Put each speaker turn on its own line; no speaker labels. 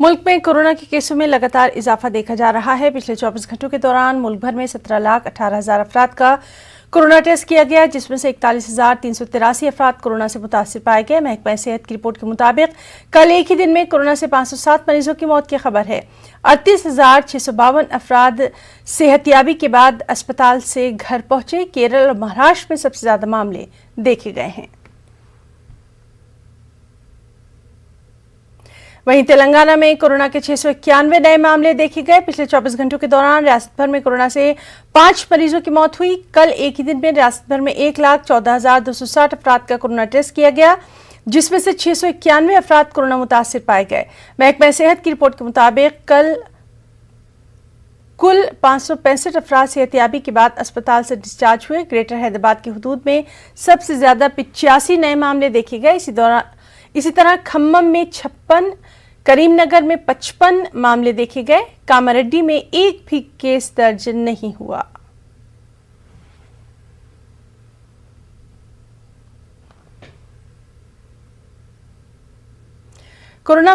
मुल्क में कोरोना के केसों में लगातार इजाफा देखा जा रहा है। पिछले 24 घंटों के दौरान मुल्क भर में 17,18,000 अफराद का कोरोना टेस्ट किया गया, जिसमें से 41,383 अफराद कोरोना से मुतासिर पाए गए। महकमा सेहत की रिपोर्ट के मुताबिक कल एक ही दिन में कोरोना से 507 मरीजों की मौत की खबर है। 38,652 अफराद सेहतियाबी के बाद अस्पताल से घर पहुंचे। केरल और महाराष्ट्र में सबसे ज्यादा मामले देखे गए हैं। वहीं तेलंगाना में कोरोना के 691 नए मामले देखे गए। पिछले 24 घंटों के दौरान रियासत भर में कोरोना से 5 मरीजों की मौत हुई। कल एक ही दिन में रियासत भर में 1,14,260 अफराद का कोरोना टेस्ट किया गया, जिसमें से 691 अफराद कोरोना मुतासिर पाए गए। महकमा सेहत की रिपोर्ट के मुताबिक कल कुल 565 अफराद सेहतियाबी के बाद अस्पताल से डिस्चार्ज हुए। ग्रेटर हैदराबाद की हदूद में सबसे ज्यादा 85 नए मामले देखे गए। इसी तरह खम्मम में 56, करीमनगर में 55 मामले देखे गए। कामारेड्डी में एक भी केस दर्ज नहीं हुआ। कोरोना